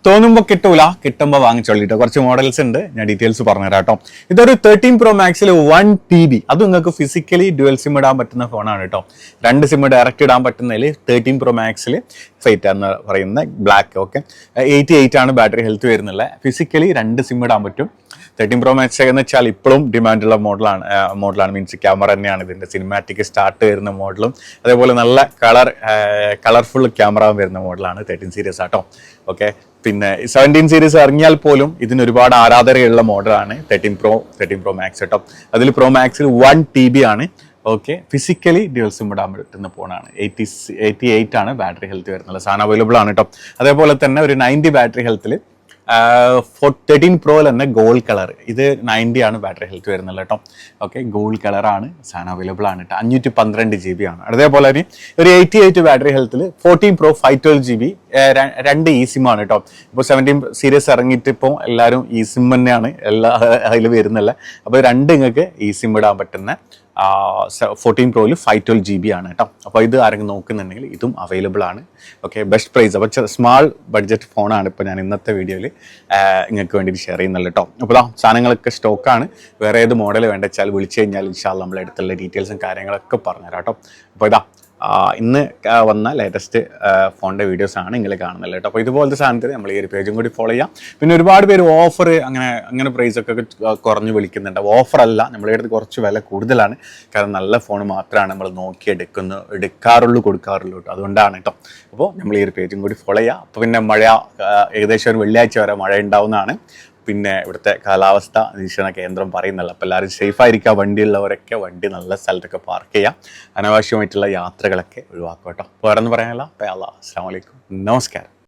തോന്നുമ്പോൾ കിട്ടൂല, കിട്ടുമ്പോൾ വാങ്ങിച്ചോളിട്ടോ. കുറച്ച് മോഡൽസ് ഉണ്ട്, ഞാൻ ഡീറ്റെയിൽസ് പറഞ്ഞുതരാം കേട്ടോ. ഇതൊരു 13 Pro Maxൽ 1 TB, അത് നിങ്ങൾക്ക് ഫിസിക്കലി ഡ്യുവൽ സിം ഇടാൻ പറ്റുന്ന ഫോണാണ് കേട്ടോ. 2 സിം ഡയറക്റ്റ് ഇടാൻ പറ്റുന്നതിൽ 13 Pro Maxൽ ഫൈറ്റ് എന്ന് പറയുന്ന ബ്ലാക്ക്. ഓക്കെ, 88 ആണ് ബാറ്ററി ഹെൽത്ത് വരുന്നില്ല. ഫിസിക്കലി 2 സിം ഇടാൻ പറ്റും. 13 Pro Max എന്ന് വെച്ചാൽ ഇപ്പോഴും ഡിമാൻഡുള്ള മോഡലാണ് മീൻസ് ക്യാമറ തന്നെയാണ് ഇതിൻ്റെ സിനിമാറ്റിക് സ്റ്റാർട്ട് വരുന്ന മോഡലും അതേപോലെ നല്ല കളർഫുൾ ക്യാമറ വരുന്ന മോഡലാണ് 13 സീരീസ് ആട്ടോ. ഓക്കെ, പിന്നെ 17 സീരീസ് ഇറങ്ങിയാൽ പോലും ഇതിന് ഒരുപാട് ആരാധകരുള്ള മോഡലാണ് 13 Pro Max കേട്ടോ. അതിൽ Pro Maxൽ 1 TB ആണ്. ഓക്കെ, ഫിസിക്കലി ഡ്യുവൽ സിം ഇടാൻ പറ്റുന്ന ഫോണാണ്. 88 ആണ് ബാറ്ററി ഹെൽത്ത് വരുന്നത്. സാധനം അവൈലബിൾ ആണ് കേട്ടോ. അതേപോലെ തന്നെ ഒരു 90 ബാറ്ററി ഹെൽത്തിൽ 13 Proയിൽ തന്നെ ഗോൾഡ് കളർ, ഇത് 90 ആണ് ബാറ്ററി ഹെൽത്ത് വരുന്നത് കേട്ടോ. ഓക്കെ, ഗോൾഡ് കളറാണ്, സാധനം അവൈലബിൾ ആണ് കേട്ടോ. 512 GB ആണ്. അതേപോലെ തന്നെ ഒരു 88 ബാറ്ററി ഹെൽത്തിൽ 14 Pro 512 GB, 2 ഇ സിം ആണ് കേട്ടോ. ഇപ്പോൾ 17 സീരീസ് ഇറങ്ങിയിട്ട് ഇപ്പോൾ എല്ലാവരും ഇ സിം തന്നെയാണ് അതിൽ വരുന്നില്ല. അപ്പോൾ 2 നിങ്ങൾക്ക് ഇ സിം ഇടാൻ പറ്റുന്ന 14 Proയിൽ 512 GB ആണ് കേട്ടോ. അപ്പോൾ ഇത് ആരെങ്കിലും നോക്കുന്നുണ്ടെങ്കിൽ ഇതും അവൈലബിൾ ആണ്. Okay, best price. അപ്പോൾ സ്മാൾ ബഡ്ജറ്റ് ഫോണാണ് ഇപ്പോൾ ഞാൻ ഇന്നത്തെ വീഡിയോയിൽ നിങ്ങൾക്ക് വേണ്ടിയിട്ട് ഷെയർ ചെയ്യുന്നുള്ളൂ കേട്ടോ. അപ്പോൾ സാധനങ്ങളൊക്കെ സ്റ്റോക്കാണ്. വേറെ ഏത് മോഡൽ വേണ്ട വെച്ചാൽ വിളിച്ചു കഴിഞ്ഞാൽ ഇൻഷാല്ലാ നമ്മളെ അടുത്തുള്ള ഡീറ്റെയിൽസും കാര്യങ്ങളൊക്കെ പറഞ്ഞുതരാം കേട്ടോ. അപ്പോൾ ഇന്ന് വന്ന ലേറ്റസ്റ്റ് ഫോണിൻ്റെ വീഡിയോസാണ് നിങ്ങൾ കാണുന്നത് കേട്ടോ. അപ്പോൾ ഇതുപോലത്തെ സാധനത്തിൽ നമ്മൾ ഈ ഒരു പേജും കൂടി ഫോളോ ചെയ്യാം. പിന്നെ ഒരുപാട് പേര് ഓഫർ അങ്ങനെ പ്രൈസൊക്കെ കുറഞ്ഞ് വിളിക്കുന്നുണ്ട്. ഓഫറല്ല, നമ്മുടെ അടുത്ത് കുറച്ച് വില കൂടുതലാണ്. കാരണം നല്ല ഫോൺ മാത്രമാണ് നമ്മൾ നോക്കി എടുക്കാറുള്ളൂ, കൊടുക്കാറുള്ളൂ കേട്ടോ. അതുകൊണ്ടാണ് കേട്ടോ. അപ്പോൾ നമ്മൾ ഈ ഒരു പേജും കൂടി ഫോളോ ചെയ്യാം. അപ്പോൾ പിന്നെ മഴ ഏകദേശം ഒരു വെള്ളിയാഴ്ച വരെ മഴ ഉണ്ടാവുന്നതാണ്. പിന്നെ ഇവിടുത്തെ കാലാവസ്ഥ നിരീക്ഷണ കേന്ദ്രം പറയുന്നില്ല. അപ്പോൾ എല്ലാവരും സേഫായിരിക്കുക. വണ്ടിയുള്ളവരൊക്കെ വണ്ടി നല്ല സ്ഥലത്തൊക്കെ പാർക്ക് ചെയ്യുക. അനാവശ്യമായിട്ടുള്ള യാത്രകളൊക്കെ ഒഴിവാക്കുക കേട്ടോ. വേറെ ഒന്നും പറയാനില്ല. അപ്പോൾ അസ്സലാമു അലൈക്കും, നമസ്കാരം.